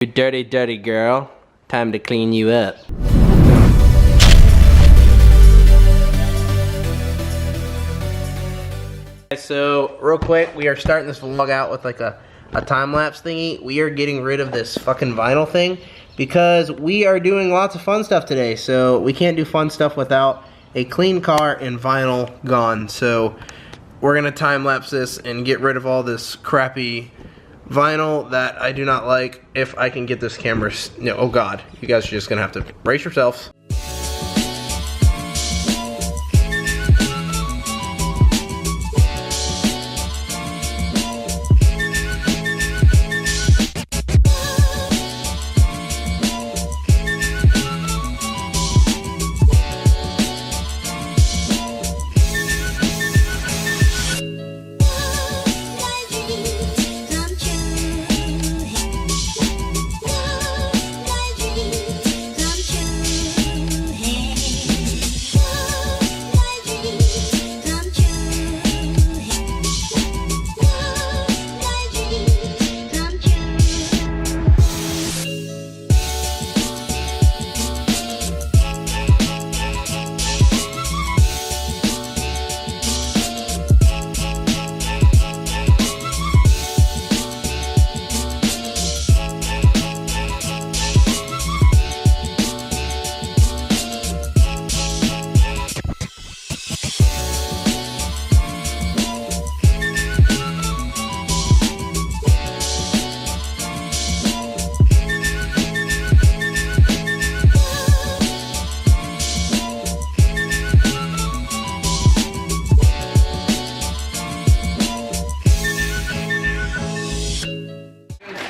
You dirty, dirty girl. Time to clean you up. So, real quick, we are starting this vlog out with like a time-lapse thingy. We are getting rid of this fucking vinyl thing because we are doing lots of fun stuff today. So, we can't do fun stuff without a clean car and vinyl gone. So, we're gonna time-lapse this and get rid of all this crappy vinyl that I do not like. If I can get this camera, no, oh god, you guys are just gonna have to brace yourselves.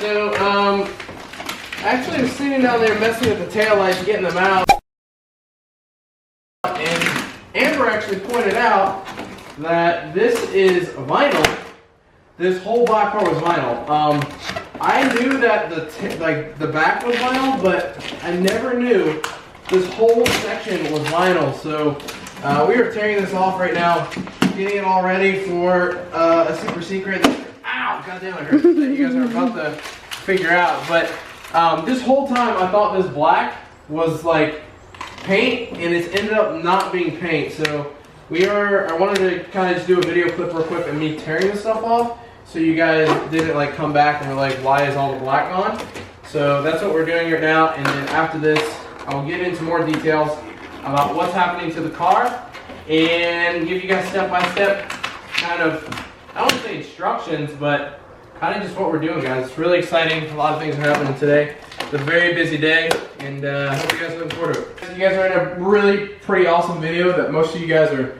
So, actually I was sitting down there messing with the taillights, getting them out, and Amber actually pointed out that this is vinyl. This whole black part was vinyl. I knew that the back was vinyl, but I never knew this whole section was vinyl. So we are tearing this off right now, getting it all ready for a super secret. Ow, goddamn, I heard that you guys are about to figure out. But this whole time I thought this black was like paint, and it's ended up not being paint. So I wanted to kind of just do a video clip real quick of me tearing this stuff off, so you guys didn't like come back and were like, why is all the black gone? So that's what we're doing right now, and then after this I'll get into more details about what's happening to the car and give you guys step-by-step kind of, I don't want to say instructions, but kind of just what we're doing, guys. It's really exciting. A lot of things are happening today. It's a very busy day, and I hope you guys are looking forward to it. You guys are in a really pretty awesome video that most of you guys are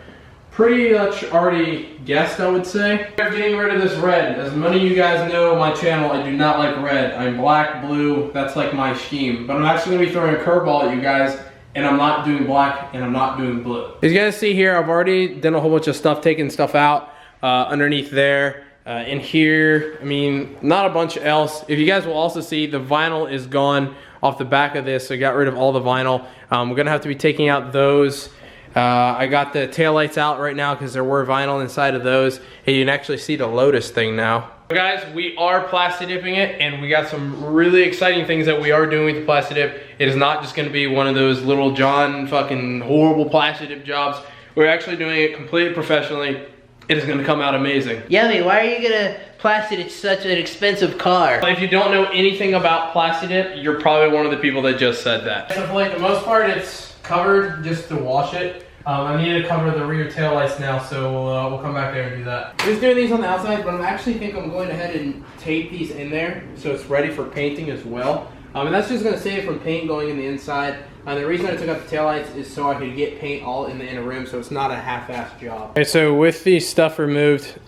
pretty much already guessed, I would say. I'm getting rid of this red. As many of you guys know my channel, I do not like red. I'm black, blue, that's like my scheme. But I'm actually going to be throwing a curveball at you guys, and I'm not doing black, and I'm not doing blue. As you guys see here, I've already done a whole bunch of stuff, taking stuff out underneath there. In here, I mean, not a bunch else. If you guys will also see, the vinyl is gone off the back of this, so I got rid of all the vinyl. We're gonna have to be taking out those. I got the taillights out right now because there were vinyl inside of those. And you can actually see the Lotus thing now. So guys, we are plasti-dipping it, and we got some really exciting things that we are doing with the plasti-dip. It is not just gonna be one of those little John fucking horrible plasti-dip jobs. We're actually doing it completely professionally. It is gonna come out amazing. Yummy, why are you gonna plasti-dip such an expensive car? If you don't know anything about plasti-dip, you're probably one of the people that just said that. So for like the most part, it's covered just to wash it. I need to cover the rear tail lights now, so we'll come back there and do that. I'm just doing these on the outside, but I actually think I'm going ahead and tape these in there so it's ready for painting as well. And that's just gonna save it from paint going in the inside. The reason I took out the taillights is so I could get paint all in the inner rim, so it's not a half-assed job. Okay, so with the stuff removed,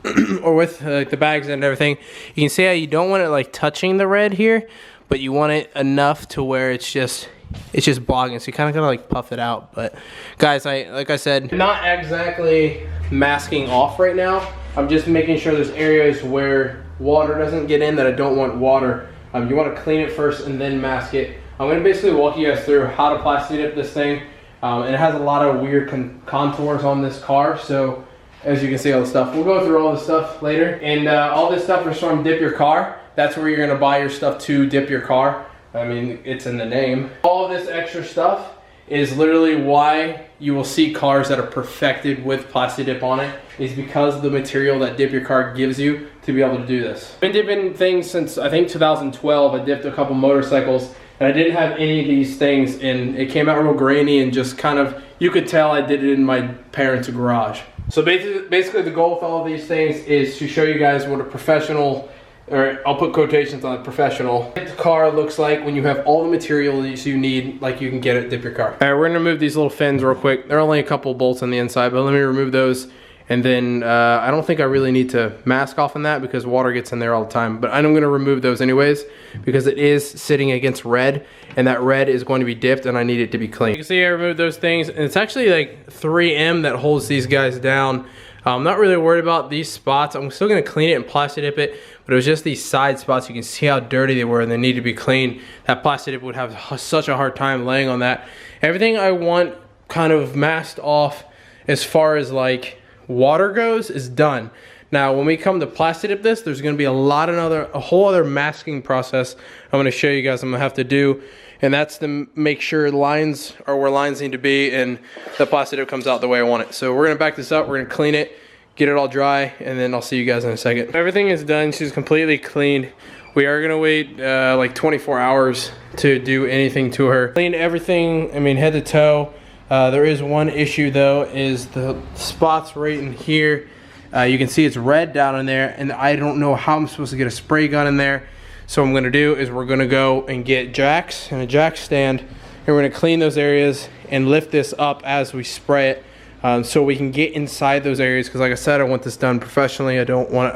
or with the bags and everything, you can see how you don't want it like touching the red here, but you want it enough to where it's just blogging, so you kind of gotta like puff it out. But guys, like I said, not exactly masking off right now. I'm just making sure there's areas where water doesn't get in that I don't want water. You want to clean it first and then mask it. I'm going to basically walk you guys through how to plasti-dip this thing. And it has a lot of weird contours on this car, so as you can see all the stuff. We'll go through all the stuff later. And all this stuff is from Dip Your Car. That's where you're going to buy your stuff to dip your car. I mean, it's in the name. All of this extra stuff is literally why you will see cars that are perfected with plasti-dip on it, is because of the material that Dip Your Car gives you to be able to do this. I've been dipping things since I think 2012. I dipped a couple motorcycles and I didn't have any of these things, and it came out real grainy and just kind of, you could tell I did it in my parents' garage. So basically the goal with all of these things is to show you guys what a professional, or I'll put quotations on it, professional, the car looks like when you have all the materials you need, like you can get at Dip Your Car. All right, we're gonna remove these little fins real quick. There are only a couple bolts on the inside, but let me remove those. And then I don't think I really need to mask off on that because water gets in there all the time. But I'm gonna remove those anyways because it is sitting against red, and that red is going to be dipped and I need it to be clean. You can see I removed those things, and it's actually like 3M that holds these guys down. I'm not really worried about these spots. I'm still gonna clean it and plasti-dip it, but it was just these side spots. You can see how dirty they were and they need to be cleaned. That plasti-dip would have such a hard time laying on that. Everything I want kind of masked off as far as like water goes is done. Now when we come to plasti-dip this, there's gonna be a whole other masking process I'm gonna show you guys I'm gonna have to do. And that's to make sure lines are where lines need to be and the plasti-dip comes out the way I want it. So we're gonna back this up, we're gonna clean it, get it all dry, and then I'll see you guys in a second. Everything is done, she's completely cleaned. We are gonna wait like 24 hours to do anything to her. Clean everything, I mean head to toe. There is one issue though, is the spots right in here. You can see it's red down in there, and I don't know how I'm supposed to get a spray gun in there. So what I'm gonna do is we're gonna go and get jacks and a jack stand, and we're gonna clean those areas and lift this up as we spray it, so we can get inside those areas. Because like I said, I want this done professionally. I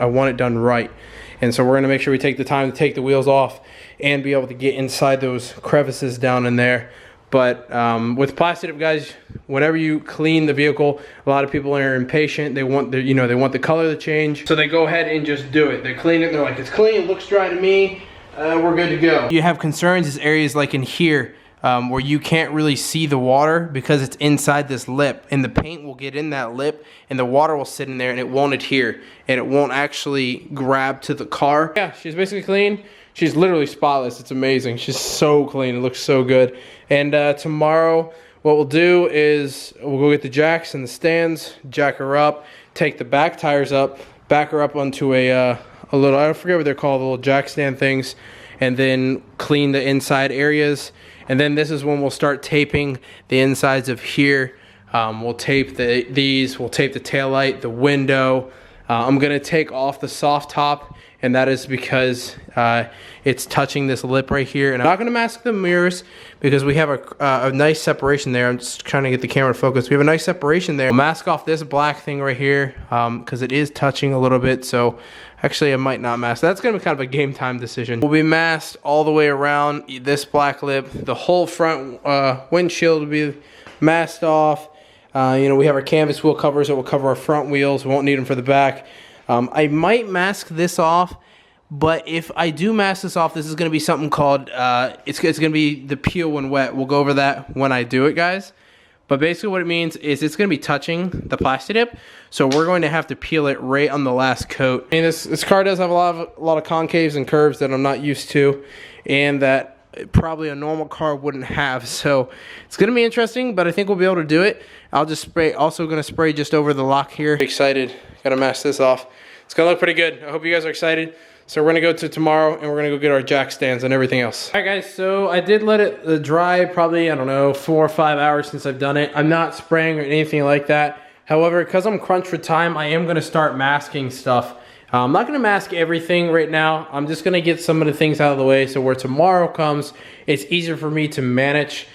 want it done right. And so we're gonna make sure we take the time to take the wheels off and be able to get inside those crevices down in there. But with plasti-dip, guys, whenever you clean the vehicle, a lot of people are impatient. They want the, they want the color to change, so they go ahead and just do it. They clean it. They're like, it's clean. It looks dry to me. We're good to go. You have concerns is areas like in here where you can't really see the water because it's inside this lip, and the paint will get in that lip, and the water will sit in there, and it won't adhere, and it won't actually grab to the car. Yeah, she's basically clean. She's literally spotless. It's amazing. She's so clean. It looks so good. And tomorrow, what we'll do is we'll go get the jacks and the stands, jack her up, take the back tires up, back her up onto a little, I forget what they're called, the little jack stand things, and then clean the inside areas. And then this is when we'll start taping the insides of here. We'll tape these, we'll tape the taillight, the window. I'm gonna take off the soft top, and that is because it's touching this lip right here. And I'm not gonna mask the mirrors because we have a nice separation there. I'm just trying to get the camera to focus. We have a nice separation there. I'll mask off this black thing right here because it is touching a little bit. So actually I might not mask. That's gonna be kind of a game time decision. We'll be masked all the way around this black lip. The whole front windshield will be masked off. We have our canvas wheel covers that will cover our front wheels. We won't need them for the back. I might mask this off, but if I do mask this off, this is going to be something called, it's going to be the peel when wet. We'll go over that when I do it, guys. But basically what it means is it's going to be touching the plasti-dip, so we're going to have to peel it right on the last coat. And this car does have a lot of concaves and curves that I'm not used to, and that probably a normal car wouldn't have. So it's gonna be interesting, but I think we'll be able to do it. I'll just spray, also gonna spray just over the lock here. Excited, gotta mask this off. It's gonna look pretty good. I hope you guys are excited. So we're gonna go to tomorrow and we're gonna go get our jack stands and everything else. All right guys, so I did let it dry probably, I don't know, 4 or 5 hours since I've done it. I'm not spraying or anything like that. However, because I'm crunched for time, I am gonna start masking stuff. I'm not gonna mask everything right now. I'm just gonna get some of the things out of the way so where tomorrow comes, it's easier for me to manage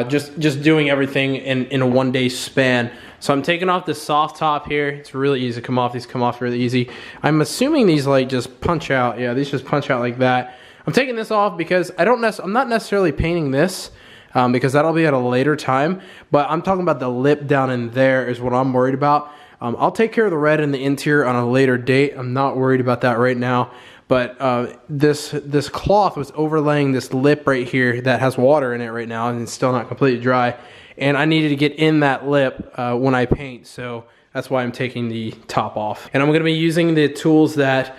just doing everything in a 1 day span. So I'm taking off the soft top here. It's really easy to come off. These come off really easy. I'm assuming these like just punch out. Yeah, these just punch out like that. I'm taking this off because I'm not necessarily painting this because that'll be at a later time, but I'm talking about the lip down in there is what I'm worried about. I'll take care of the red in the interior on a later date. I'm not worried about that right now. But this cloth was overlaying this lip right here that has water in it right now, and it's still not completely dry. And I needed to get in that lip when I paint, so that's why I'm taking the top off. And I'm gonna be using the tools that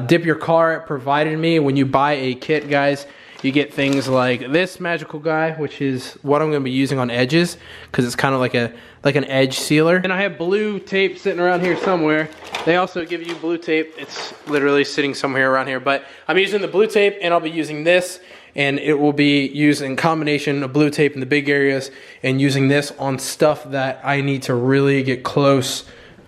Dip Your Car provided me. When you buy a kit, guys, you get things like this magical guy, which is what I'm going to be using on edges because it's kind of like an edge sealer. And I have blue tape sitting around here somewhere. They also give you blue tape. It's literally sitting somewhere around here, but I'm using the blue tape and I'll be using this, and it will be used in combination of blue tape in the big areas and using this on stuff that I need to really get close,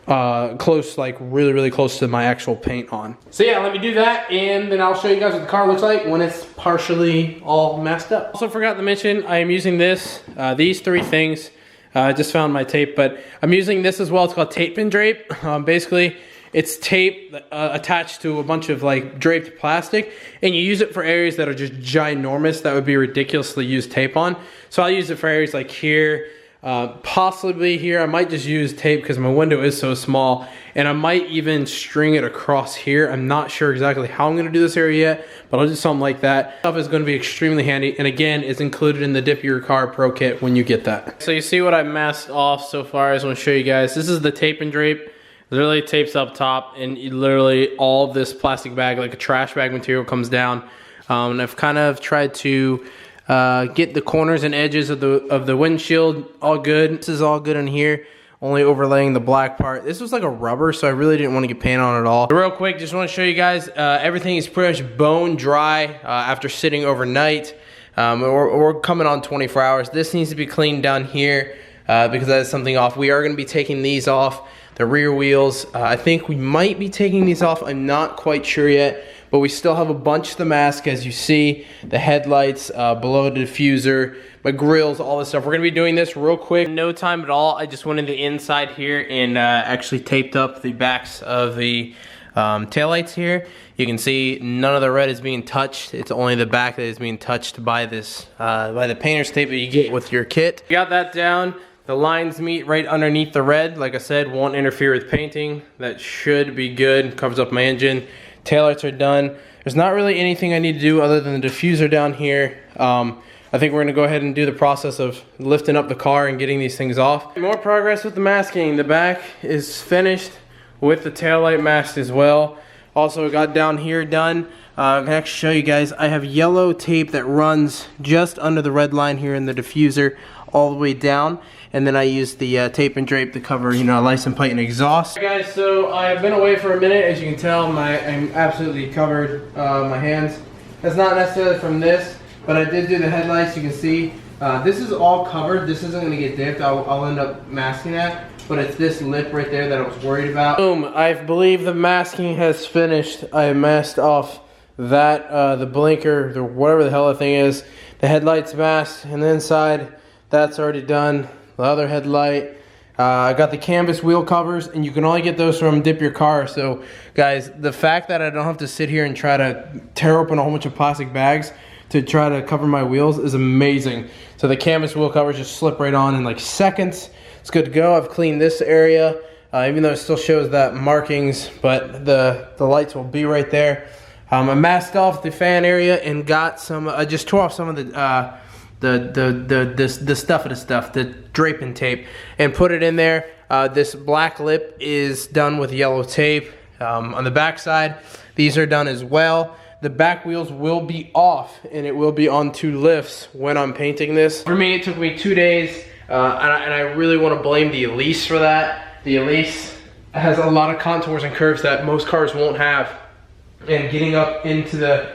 like really close to my actual paint on. So yeah, let me do that, and then I'll show you guys what the car looks like when it's partially all masked up. Also forgot to mention, I am using this, these three things. I just found my tape, but I'm using this as well. It's called tape and drape. Basically, it's tape attached to a bunch of like draped plastic, and you use it for areas that are just ginormous that would be ridiculously used tape on. So I'll use it for areas like here, possibly here. I might just use tape because my window is so small, and I might even string it across here. I'm not sure exactly how I'm going to do this area yet, but I'll do something like that. Stuff is going to be extremely handy, and again, it's included in the Dip Your Car Pro Kit when you get that. So you see what I've masked off so far. I just want to show you guys. This is the tape and drape. Literally tapes up top, and literally all of this plastic bag, like a trash bag material, comes down. And I've kind of tried to get the corners and edges of the windshield all good. This is all good in here, only overlaying the black part. This was like a rubber, so I really didn't want to get paint on it at all. Real quick, just want to show you guys, everything is pretty much bone dry after sitting overnight. We're coming on 24 hours. This needs to be cleaned down here because that is something off. We are going to be taking these off. The rear wheels, I think we might be taking these off. I'm not quite sure yet, but we still have a bunch of the mask, as you see. The headlights, below the diffuser, my grills, all this stuff. We're gonna be doing this real quick. No time at all. I just went in the inside here and actually taped up the backs of the taillights here. You can see none of the red is being touched. It's only the back that is being touched by this, by the painter's tape that you get with your kit. Got that down. The lines meet right underneath the red. Like I said, won't interfere with painting. That should be good. Covers up my engine. Taillights are done. There's not really anything I need to do other than the diffuser down here. I think we're gonna go ahead and do the process of lifting up the car and getting these things off. More progress with the masking. The back is finished with the taillight mask as well. Also got down here done. I can actually show you guys. I have yellow tape that runs just under the red line here in the diffuser all the way down, and then I use the tape and drape to cover, you know, license plate and exhaust. Hey guys, so I've been away for a minute. As you can tell, I'm absolutely covered my hands. That's not necessarily from this, but I did do the headlights. You can see this is all covered. This isn't going to get dipped. I'll end up masking that, but it's this lip right there that I was worried about. Boom! I believe the masking has finished. I masked off that the blinker, the whatever the hell that thing is. The headlights masked, and the inside, that's already done. The other headlight. I got the canvas wheel covers, and you can only get those from Dip Your Car. So guys, the fact that I don't have to sit here and try to tear open a whole bunch of plastic bags to try to cover my wheels is amazing. So the canvas wheel covers just slip right on in like seconds. It's good to go. I've cleaned this area, even though it still shows that markings, but the lights will be right there. I masked off the fan area and got some, I just tore off some of the stuff, the draping tape, and put it in there. This black lip is done with yellow tape. On the back side, these are done as well. The back wheels will be off, and it will be on 2 lifts when I'm painting this. For me, it took me 2 days, and I really want to blame the Elise for that. The Elise has a lot of contours and curves that most cars won't have, and getting up into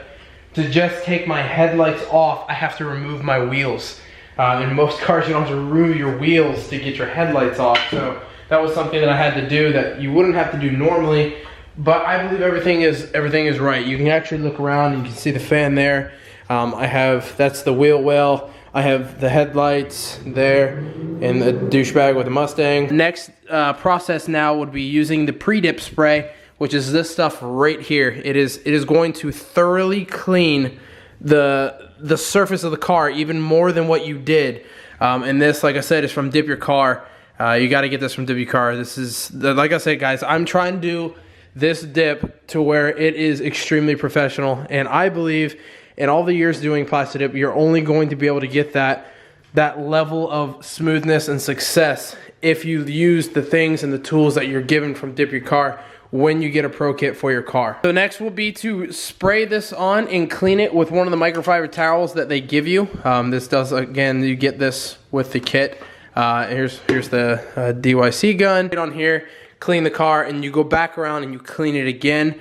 to just take my headlights off, I have to remove my wheels. In most cars, you don't have to remove your wheels to get your headlights off. So that was something that I had to do that you wouldn't have to do normally. But I believe everything is right. You can actually look around and you can see the fan there. That's the wheel well. I have the headlights there and the douchebag with the Mustang. Next process now would be using the pre-dip spray, which is this stuff right here. It is going to thoroughly clean the surface of the car even more than what you did. And this, like I said, is from Dip Your Car. You got to get this from Dip Your Car. This is, like I said, guys, I'm trying to do this dip to where it is extremely professional, and I believe in all the years doing plasti-dip, you're only going to be able to get that level of smoothness and success if you use the things and the tools that you're given from Dip Your Car when you get a pro kit for your car. So next will be to spray this on and clean it with one of the microfiber towels that they give you. This does, again, you get this with the kit. Here's the DYC gun. Get on here, clean the car, and you go back around and you clean it again.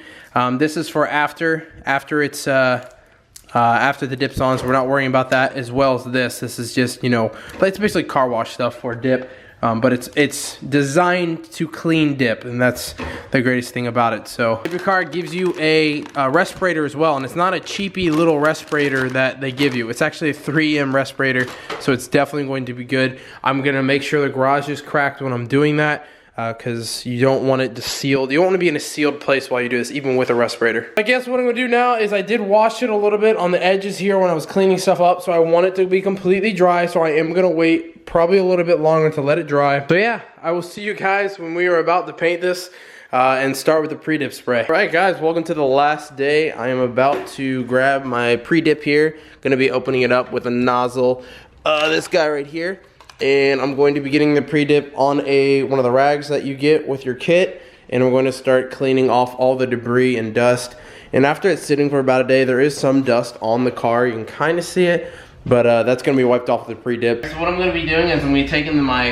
This is for after it's after the dip's on, so we're not worrying about that, as well as this. This is just, you know, it's basically car wash stuff for dip. But it's designed to clean dip, and that's the greatest thing about it. So your car gives you a respirator as well, and it's not a cheapy little respirator that they give you. It's actually a 3M respirator, so it's definitely going to be good. I'm gonna make sure the garage is cracked when I'm doing that, because you don't want it to seal. You don't want to be in a sealed place while you do this, even with a respirator. I guess what I'm gonna do now is I did wash it a little bit on the edges here when I was cleaning stuff up, so I want it to be completely dry, so I am gonna wait probably a little bit longer to let it dry. So yeah, I will see you guys when we are about to paint this and start with the pre-dip spray. All right guys, welcome to the last day. I am about to grab my pre-dip here. Gonna be opening it up with a nozzle, this guy right here. And I'm going to be getting the pre-dip on one of the rags that you get with your kit. And we're going to start cleaning off all the debris and dust. And after it's sitting for about a day, there is some dust on the car. You can kind of see it. But that's going to be wiped off with the pre-dip. So what I'm going to be doing is I'm going to be taking my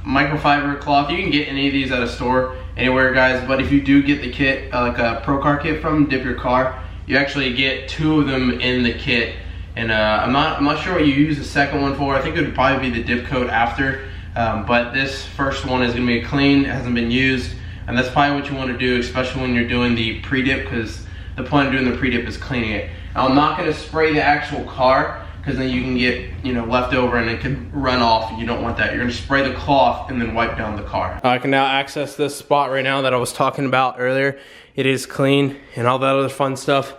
microfiber cloth. You can get any of these at a store, anywhere guys. But if you do get the kit, like a Pro Car kit from Dip Your Car, you actually get 2 of them in the kit. And I'm not sure what you use the second one for. I think it would probably be the dip coat after. But this first one is going to be clean. It hasn't been used. And that's probably what you want to do, especially when you're doing the pre-dip, because the point of doing the pre-dip is cleaning it. Now, I'm not going to spray the actual car, because then you can get, you know, leftover and it can run off, and you don't want that. You're gonna spray the cloth and then wipe down the car. I can now access this spot right now that I was talking about earlier. It is clean and all that other fun stuff.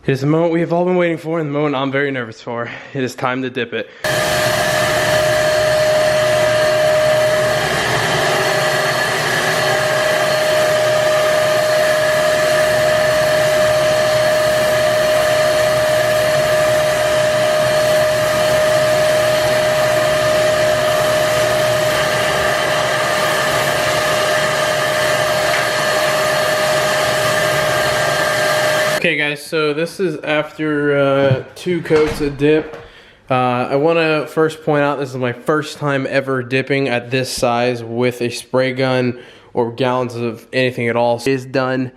It is the moment we have all been waiting for, and the moment I'm very nervous for. It is time to dip it. Okay guys, so this is after 2 coats of dip. I want to first point out this is my first time ever dipping at this size with a spray gun or gallons of anything at all. It is done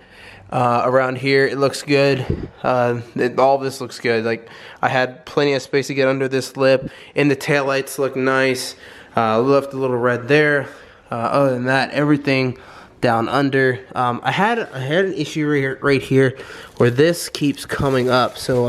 around here. It looks good. All of this looks good. Like, I had plenty of space to get under this lip, and the taillights look nice. Left a little red there. Other than that, everything down under. I had an issue right here where this keeps coming up, so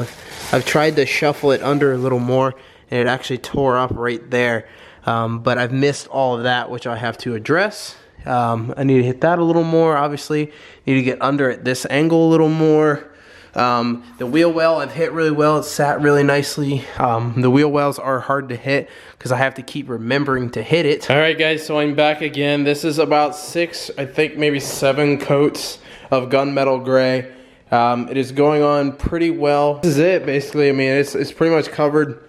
I've tried to shuffle it under a little more, and it actually tore up right there. But I've missed all of that, which I have to address. I need to hit that a little more, obviously. Need to get under at this angle a little more. The wheel well I've hit really well. It sat really nicely. The wheel wells are hard to hit because I have to keep remembering to hit it. Alright guys, so I'm back again. This is about 6, I think maybe 7 coats of gunmetal gray. It is going on pretty well. This is it basically. I mean, it's pretty much covered.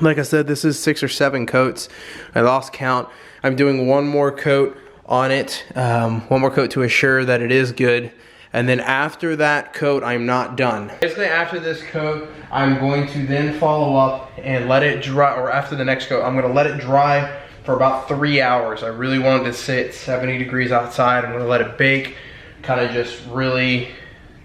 Like I said, this is 6 or 7 coats. I lost count. I'm doing one more coat on it. One more coat to assure that it is good. And then after that coat, I'm not done. Basically after this coat, I'm going to then follow up and let it dry, or after the next coat, I'm gonna let it dry for about 3 hours. I really wanted to sit 70 degrees outside. I'm gonna let it bake, kind of just really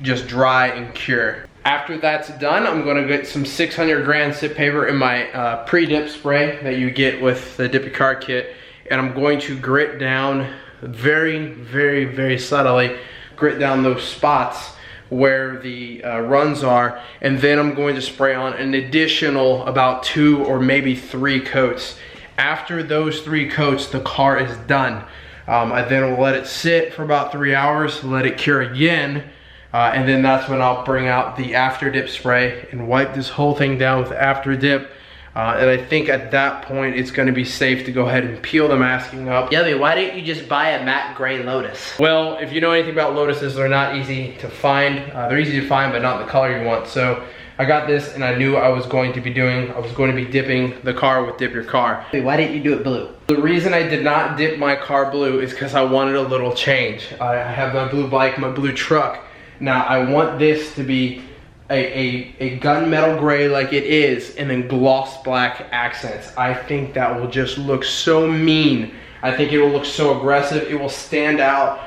just dry and cure. After that's done, I'm gonna get some 600 grand sit paper in my pre-dip spray that you get with the Dip Your Car kit, and I'm going to grit down very, very, very subtly, grit down those spots where the runs are, and then I'm going to spray on an additional about 2 or maybe 3 coats. After those 3 coats, the car is done. I then will let it sit for about 3 hours, let it cure again, and then that's when I'll bring out the after dip spray and wipe this whole thing down with after dip. And I think at that point it's going to be safe to go ahead and peel the masking up. Yummy, why didn't you just buy a matte gray Lotus? Well, if you know anything about Lotuses, they're not easy to find. They're easy to find, but not the color you want. So I got this, and I knew I was going to be dipping the car with Dip Your Car. Why didn't you do it blue? The reason I did not dip my car blue is because I wanted a little change. I have my blue bike, my blue truck. Now I want this to be a gunmetal gray like it is, and then gloss black accents. I think that will just look so mean. I think it will look so aggressive. It will stand out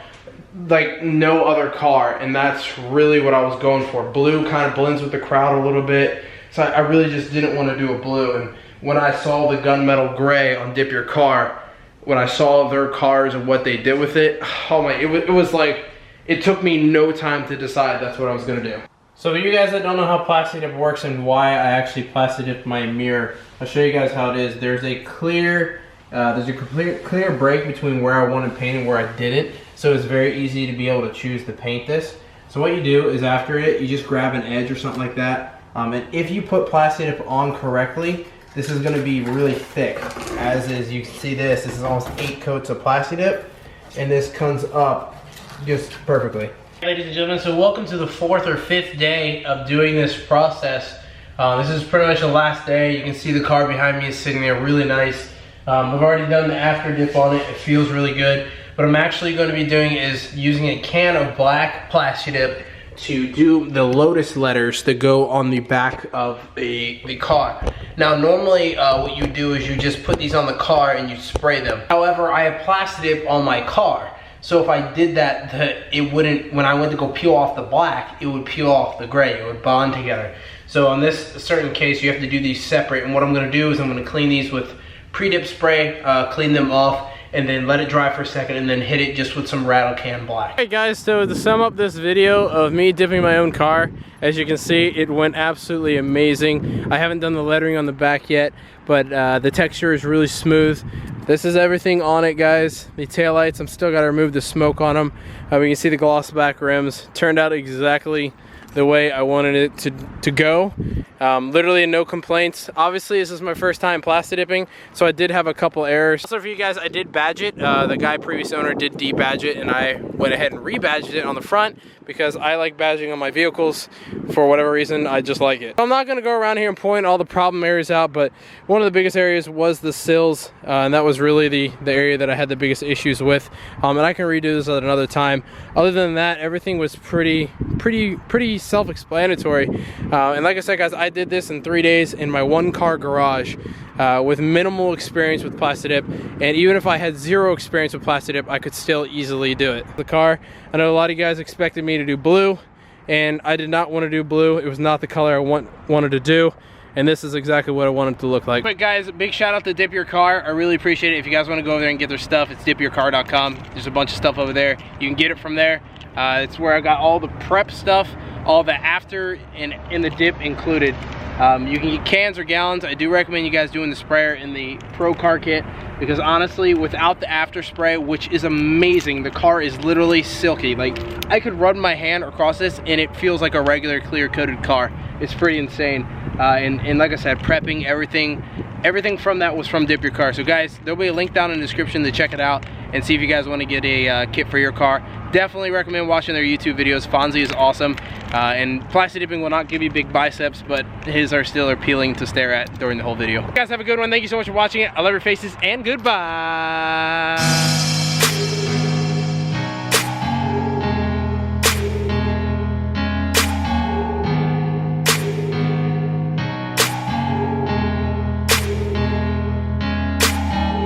like no other car, and that's really what I was going for. Blue kind of blends with the crowd a little bit, so I really just didn't want to do a blue. And when I saw the gunmetal gray on Dip Your Car, when I saw their cars and what they did with it, oh my, it was like, it took me no time to decide that's what I was gonna do. So for you guys that don't know how plasti-dip works and why I actually plasti-dipped my mirror, I'll show you guys how it is. There's a clear break between where I wanted paint and where I didn't. So it's very easy to be able to choose to paint this. So what you do is after it, you just grab an edge or something like that. And if you put plasti-dip on correctly, this is gonna be really thick. As is, you can see this is almost 8 coats of plasti-dip, and this comes up just perfectly. Ladies and gentlemen, so welcome to the 4th or 5th day of doing this process. This is pretty much the last day. You can see the car behind me is sitting there really nice. I've already done the after dip on it. It feels really good. What I'm actually going to be doing is using a can of black plasti-dip to do the Lotus letters that go on the back of the car. Now normally what you do is you just put these on the car and you spray them. However, I have plasti-dip on my car. So if I did that, it wouldn't, when I went to go peel off the black, it would peel off the gray, it would bond together. So on this certain case, you have to do these separate, and what I'm gonna do is I'm gonna clean these with pre-dip spray, clean them off, and then let it dry for a second, and then hit it just with some rattle can black. Hey guys, so to sum up this video of me dipping my own car, as you can see, it went absolutely amazing. I haven't done the lettering on the back yet, but the texture is really smooth. This is everything on it, guys. The taillights, I'm still gotta remove the smoke on them. We can see the gloss back rims. Turned out exactly the way I wanted it to go. Literally no complaints. Obviously this is my first time plasti dipping, so I did have a couple errors. Also for you guys, I did badge it. The previous owner did debadge it, and I went ahead and rebadged it on the front because I like badging on my vehicles. For whatever reason, I just like it. I'm not gonna go around here and point all the problem areas out, but one of the biggest areas was the sills, and that was really the area that I had the biggest issues with. And I can redo this at another time. Other than that, everything was pretty self-explanatory. And like I said, guys, I did this in 3 days in my one car garage with minimal experience with plasti-dip, and even if I had zero experience with plasti-dip, I could still easily do it. The car, I know a lot of you guys expected me to do blue, and I did not want to do blue. It was not the color I wanted to do, and this is exactly what I wanted to look like. But guys, big shout out to Dip Your Car. I really appreciate it. If you guys want to go over there and get their stuff, it's dipyourcar.com. There's a bunch of stuff over there. You can get it from there. It's where I got all the prep stuff, all the after and the dip included. You can get cans or gallons. I do recommend you guys doing the sprayer in the Pro Car Kit, because honestly, without the after spray, which is amazing, the car is literally silky. Like, I could run my hand across this and it feels like a regular clear coated car. It's pretty insane. And like I said, prepping, everything from that was from Dip Your Car. So guys, there'll be a link down in the description to check it out and see if you guys want to get a kit for your car. Definitely recommend watching their YouTube videos. Fonzie is awesome. And plasti dipping will not give you big biceps, but his are still appealing to stare at during the whole video. You guys have a good one. Thank you so much for watching it. I love your faces, and goodbye.